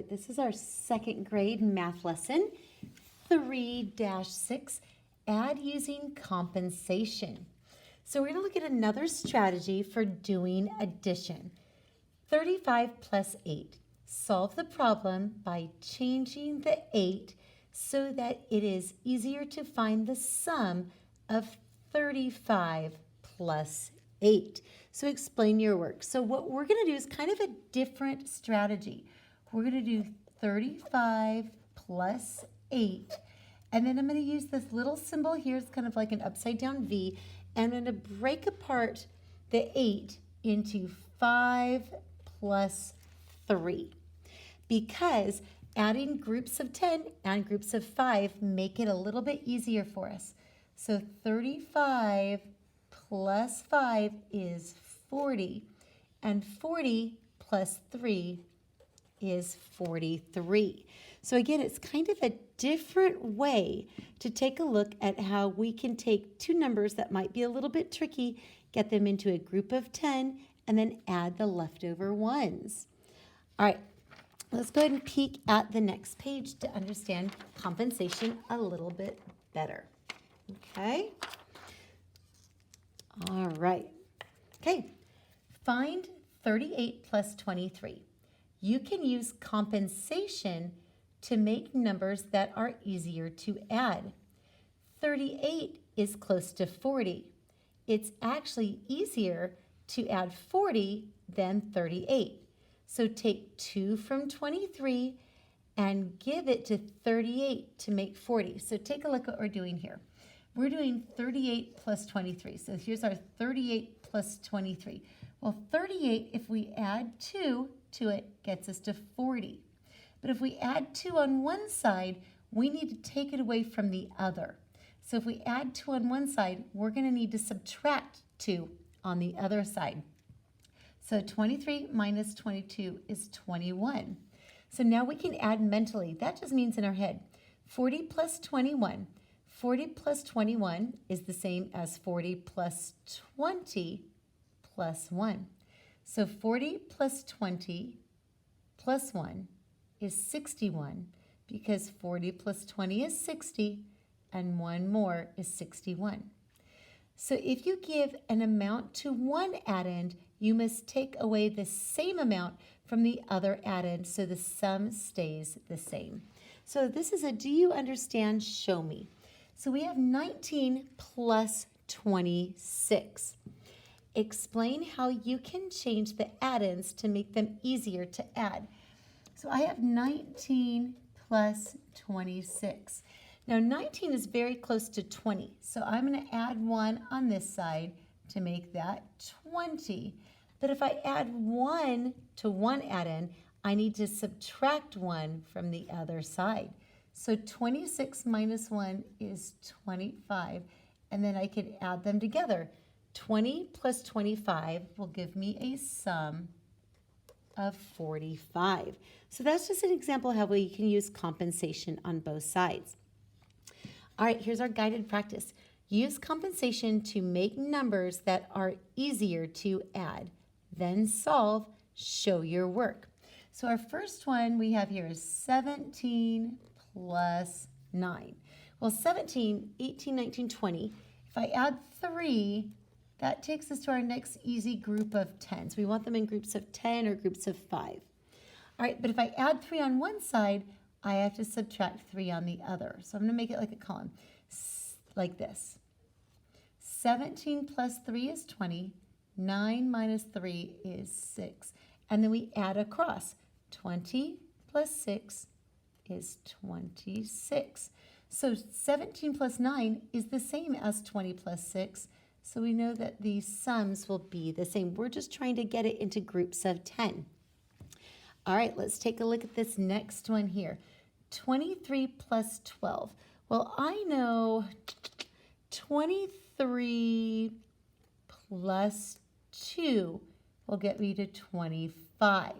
right, this is our second grade math lesson, 3-6, add using compensation. So we're going to look at another strategy for doing addition. 35 plus 8. Solve the problem by changing the 8 so that it is easier to find the sum of 35 plus 8. So explain your work. So what we're going to do is kind of a different strategy. We're going to do 35 plus 8. And then I'm going to use this little symbol here. It's kind of like an upside down V. And I'm going to break apart the 8 into 5 plus 3. Because adding groups of 10 and groups of 5 make it a little bit easier for us. So 35 plus 5 is 40. And 40 plus 3 is 43. So again, it's kind of a different way to take a look at how we can take two numbers that might be a little bit tricky, get them into a group of 10, and then add the leftover ones. All right, let's go ahead and peek at the next page to understand compensation a little bit better. Okay. All right. Okay. Find 38 plus 23. You can use compensation to make numbers that are easier to add. 38 is close to 40. It's actually easier to add 40 than 38. So take 2 from 23 and give it to 38 to make 40. So take a look at what we're doing here. We're doing 38 plus 23. So here's our 38 plus 23. Well, 38, if we add 2 to it, gets us to 40. But if we add 2 on one side, we need to take it away from the other. So if we add 2 on one side, we're going to need to subtract 2 on the other side. So 23 minus 22 is 21. So now we can add mentally. That just means in our head. 40 plus 21. 40 plus 21 is the same as 40 plus 20 plus 1. So 40 plus 20 plus 1 is 61 because 40 plus 20 is 60 and 1 more is 61. So if you give an amount to one addend, you must take away the same amount from the other addend so the sum stays the same. So this is a do you understand, show me. So we have 19 plus 26. Explain how you can change the addends to make them easier to add. So I have 19 plus 26. Now 19 is very close to 20. So I'm going to add 1 on this side to make that 20. But if I add 1 to one addend, I need to subtract 1 from the other side. So 26 minus 1 is 25. And then I can add them together. 20 plus 25 will give me a sum of 45. So that's just an example of how we can use compensation on both sides. All right, here's our guided practice. Use compensation to make numbers that are easier to add. Then solve, show your work. So our first one we have here is 17 plus 9. Well, 17, 18, 19, 20. If I add 3, that takes us to our next easy group of 10. So we want them in groups of 10 or groups of 5. All right, but if I add 3 on one side, I have to subtract 3 on the other. So I'm going to make it like a column, like this. 17 plus 3 is 20. 9 minus 3 is 6. And then we add across. 20 plus 6 is 26. So 17 plus 9 is the same as 20 plus 6. So we know that these sums will be the same. We're just trying to get it into groups of 10. All right, let's take a look at this next one here. 23 plus 12. Well, I know 23 plus 2 will get me to 25.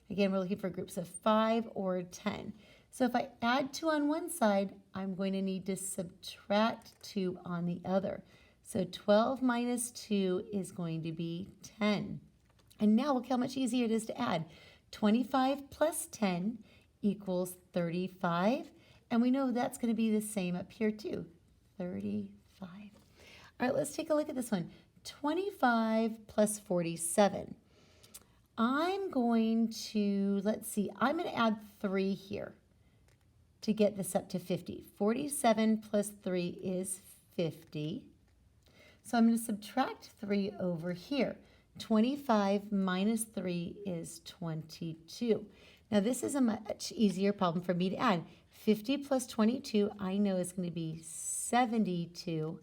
Again, we're looking for groups of 5 or 10. So if I add 2 on one side, I'm going to need to subtract 2 on the other. So 12 minus 2 is going to be 10. And now look how much easier it is to add. 25 plus 10 equals 35. And we know that's going to be the same up here too, 35. All right, let's take a look at this one. 25 plus 47. I'm going to, let's see, I'm going to add 3 here to get this up to 50. 47 plus 3 is 50. So I'm going to subtract 3 over here. 25 minus 3 is 22. Now this is a much easier problem for me to add. 50 plus 22 I know is going to be 72.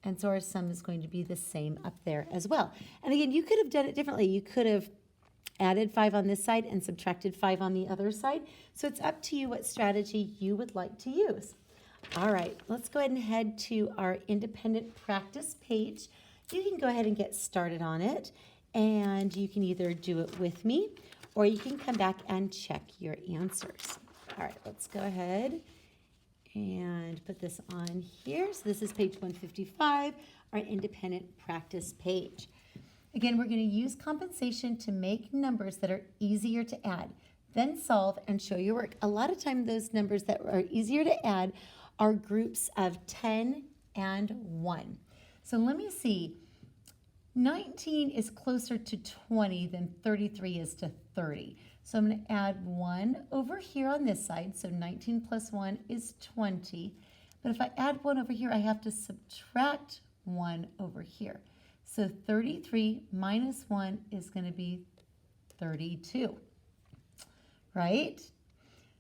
And so our sum is going to be the same up there as well. And again, you could have done it differently. You could have added 5 on this side and subtracted 5 on the other side. So it's up to you what strategy you would like to use. All right, let's go ahead and head to our independent practice page. You can go ahead and get started on it, and you can either do it with me or you can come back and check your answers. All right, let's go ahead and put this on here. So this is page 155, our independent practice page. Again, we're going to use compensation to make numbers that are easier to add, then solve and show your work. A lot of time those numbers that are easier to add are groups of 10 and 1. So let me see. 19 is closer to 20 than 33 is to 30. So I'm going to add 1 over here on this side. So 19 plus 1 is 20. But if I add 1 over here, I have to subtract 1 over here. So 33 minus 1 is going to be 32, right?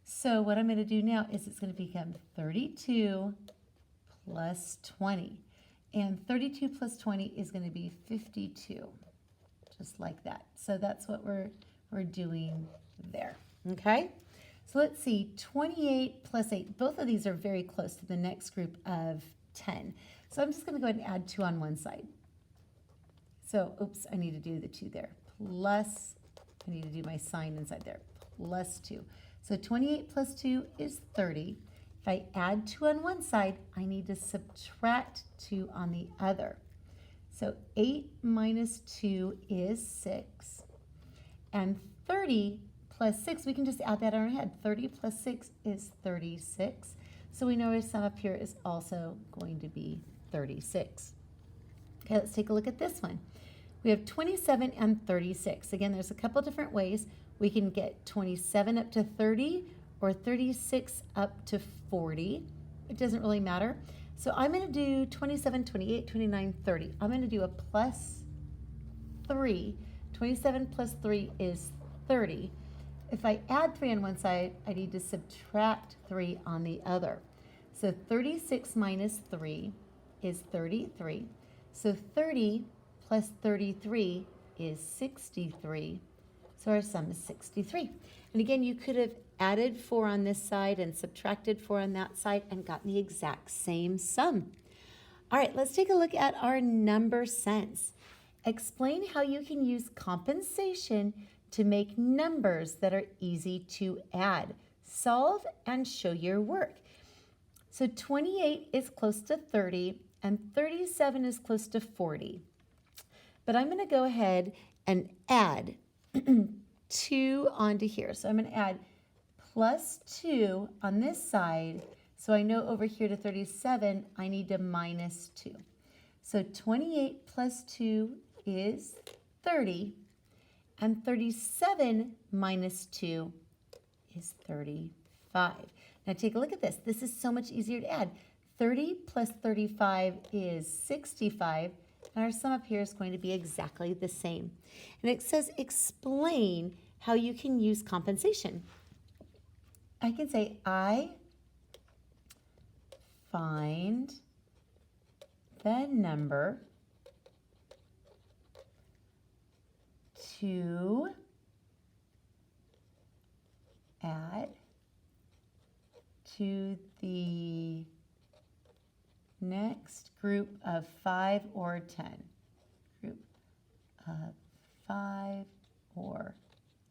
So what I'm going to do now is it's going to become 32 plus 20. And 32 plus 20 is going to be 52, just like that. So that's what we're doing there, okay? So let's see, 28 plus 8. Both of these are very close to the next group of 10. So I'm just going to go ahead and add 2 on one side. So, oops, I need to do the 2 there. Plus, I need to do my sign inside there, plus 2. So 28 plus 2 is 30. If I add 2 on one side, I need to subtract 2 on the other. So 8 minus 2 is 6. And 30 plus 6, we can just add that in our head. 30 plus 6 is 36. So we know our sum up here is also going to be 36. Okay, let's take a look at this one. We have 27 and 36. Again, there's a couple different ways. We can get 27 up to 30 or 36 up to 40. It doesn't really matter. So I'm going to do 27, 28, 29, 30. I'm going to do a plus 3. 27 plus 3 is 30. If I add 3 on one side, I need to subtract 3 on the other. So 36 minus 3 is 33. So 30 plus 33 is 63. So our sum is 63. And again, you could have added 4 on this side and subtracted 4 on that side and gotten the exact same sum. All right, let's take a look at our number sense. Explain how you can use compensation to make numbers that are easy to add. Solve and show your work. So 28 is close to 30 and 37 is close to 40. But I'm going to go ahead and add 2 onto here. So I'm going to add plus 2 on this side. So I know over here to 37, I need to minus 2. So 28 plus 2 is 30. And 37 minus 2 is 35. Now take a look at this. This is so much easier to add. 30 plus 35 is 65. And our sum up here is going to be exactly the same. And it says explain how you can use compensation. I can say I find the number to add to the next group of 5 or 10. Group of 5 or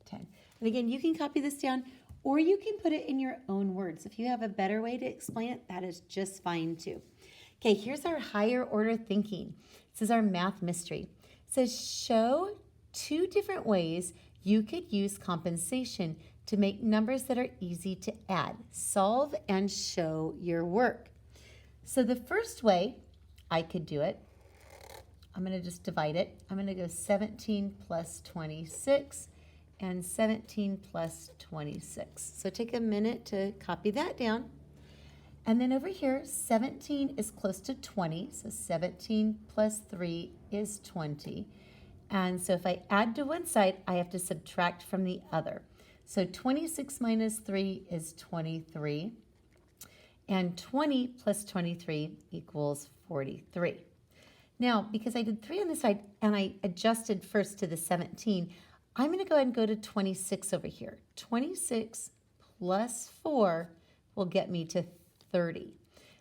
10. And again, you can copy this down or you can put it in your own words. If you have a better way to explain it, that is just fine too. Okay, here's our higher order thinking. This is our math mystery. It says show 2 different ways you could use compensation to make numbers that are easy to add. Solve and show your work. So the first way I could do it, I'm going to just divide it. I'm going to go 17 plus 26 and 17 plus 26. So take a minute to copy that down. And then over here, 17 is close to 20. So 17 plus 3 is 20. And so if I add to one side, I have to subtract from the other. So 26 minus 3 is 23. And 20 plus 23 equals 43. Now, because I did 3 on this side and I adjusted first to the 17, I'm going to go ahead and go to 26 over here. 26 plus 4 will get me to 30.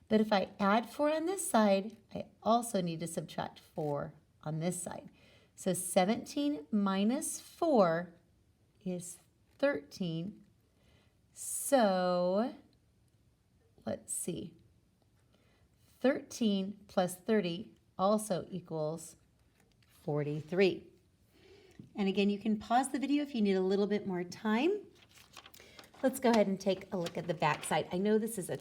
But if I add 4 on this side, I also need to subtract 4 on this side. So 17 minus 4 is 13. So let's see. 13 plus 30 also equals 43. And again, you can pause the video if you need a little bit more time. Let's go ahead and take a look at the back side. I know this is a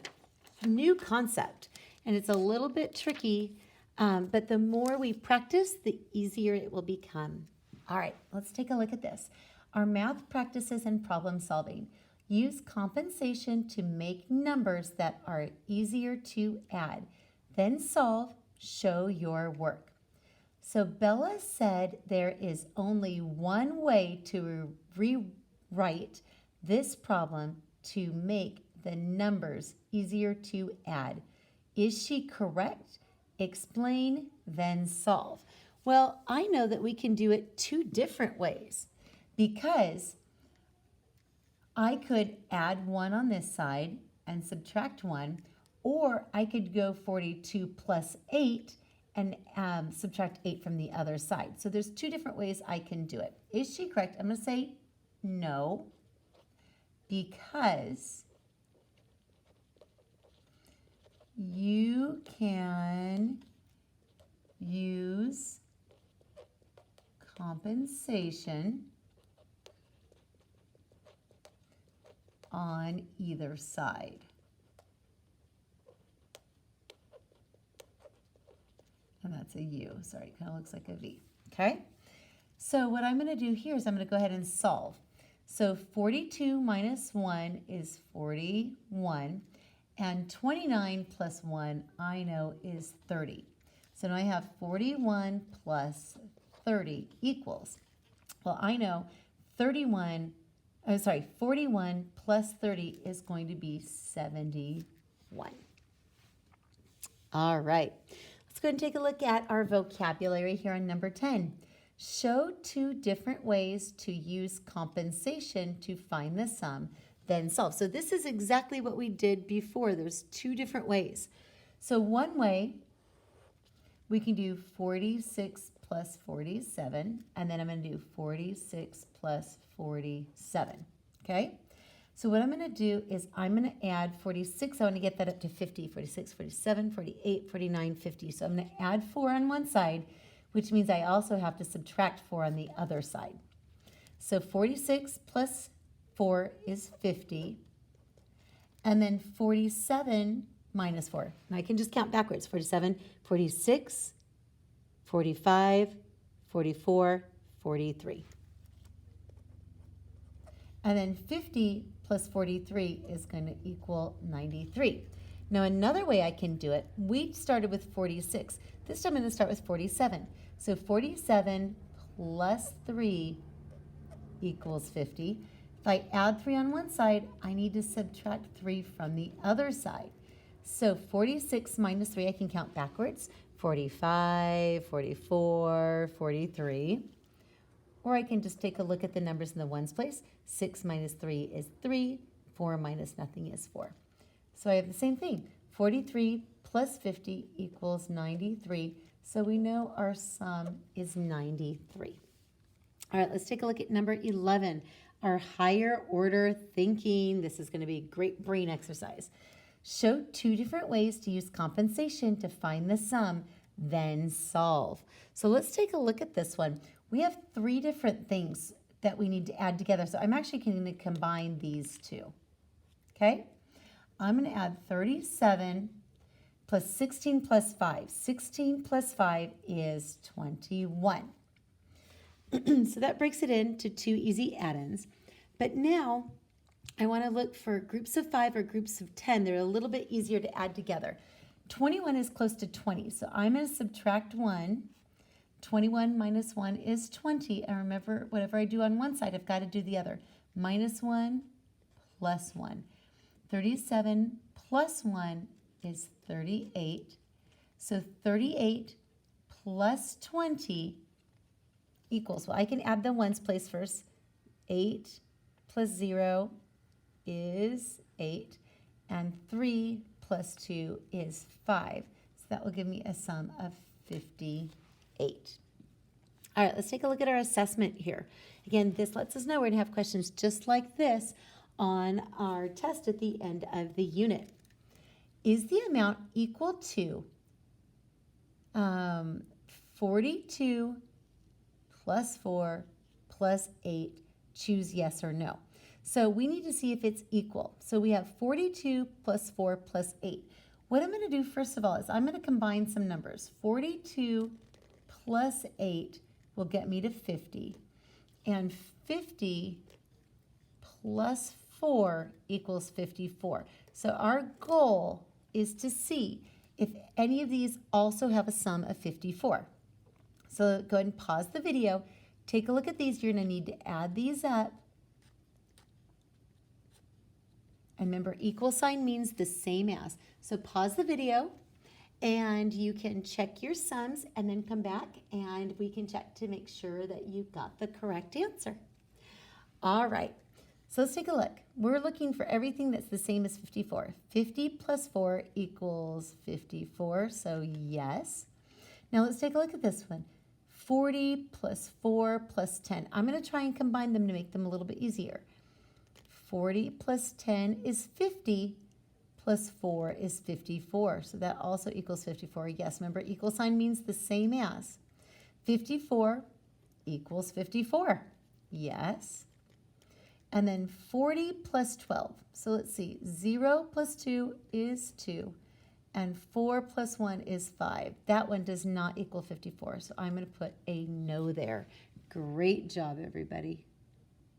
new concept and it's a little bit tricky, but the more we practice, the easier it will become. All right, let's take a look at this. Our math practices and problem solving. Use compensation to make numbers that are easier to add. Then solve, show your work. So Bella said there is only one way to rewrite this problem to make the numbers easier to add. Is she correct? Explain, then solve. Well, I know that we can do it 2 different ways because I could add 1 on this side and subtract 1, or I could go 42 plus 8 and subtract 8 from the other side. So there's 2 different ways I can do it. Is she correct? I'm going to say no, because you can use compensation on either side. And that's a U. Sorry, it kind of looks like a V. Okay? So what I'm going to do here is I'm going to go ahead and solve. So 42 minus 1 is 41. And 29 plus 1, I know, is 30. So now I have 41 plus 30 equals, well, I know 41 plus 30 is going to be 71. All right. Let's go ahead and take a look at our vocabulary here on number 10. Show 2 different ways to use compensation to find the sum, then solve. So this is exactly what we did before. There's 2 different ways. So one way, we can do 46 plus 47, and then I'm going to do 46 plus 47, okay? So what I'm going to do is I'm going to add 46. I want to get that up to 50, 46, 47, 48, 49, 50. So I'm going to add 4 on one side, which means I also have to subtract 4 on the other side. So 46 plus 4 is 50. And then 47 minus 4. And I can just count backwards. 47, 46, 45, 44, 43. And then 50 plus 43 is going to equal 93. Now another way I can do it, we started with 46. This time I'm going to start with 47. So 47 plus 3 equals 50. If I add 3 on one side, I need to subtract 3 from the other side. So 46 minus 3, I can count backwards. 45, 44, 43. Or I can just take a look at the numbers in the ones place. 6 minus 3 is 3. 4 minus nothing is 4. So I have the same thing. 43 plus 50 equals 93. So we know our sum is 93. All right, let's take a look at number 11. Our higher order thinking. This is going to be a great brain exercise. Show 2 different ways to use compensation to find the sum, then solve. So let's take a look at this one. We have 3 different things that we need to add together. So I'm actually going to combine these two. Okay? I'm going to add 37 plus 16 plus 5. 16 plus 5 is 21. So that breaks it into two easy add-ins. But now I want to look for groups of 5 or groups of 10. They're a little bit easier to add together. 21 is close to 20, so I'm going to subtract 1. 21 minus 1 is 20. And remember, whatever I do on one side, I've got to do the other. Minus 1 plus 1. 37 plus 1 is 38. So 38 plus 20 equals, well, I can add the ones place first. 8 plus 0 is 8. And 3 plus 2 is 5. So that will give me a sum of 58. All right, let's take a look at our assessment here. Again, this lets us know we're going to have questions just like this on our test at the end of the unit. Is the amount equal to 42 plus 4 plus 8? Choose yes or no. So we need to see if it's equal. So we have 42 plus 4 plus 8. What I'm going to do first of all is I'm going to combine some numbers. 42 plus 8 will get me to 50. And 50 plus 4 equals 54. So our goal is to see if any of these also have a sum of 54. So go ahead and pause the video. Take a look at these. You're going to need to add these up. And remember, equal sign means the same as. So pause the video and you can check your sums and then come back and we can check to make sure that you got the correct answer. All right, so let's take a look. We're looking for everything that's the same as 54. 50 plus 4 equals 54, so yes. Now let's take a look at this one. 40 plus 4 plus 10. I'm going to try and combine them to make them a little bit easier. 40 plus 10 is 50, plus 4 is 54. So that also equals 54. Yes, remember, equal sign means the same as. 54 equals 54. Yes. And then 40 plus 12. So let's see, 0 plus 2 is 2. And 4 plus 1 is 5. That one does not equal 54. So I'm going to put a no there. Great job, everybody.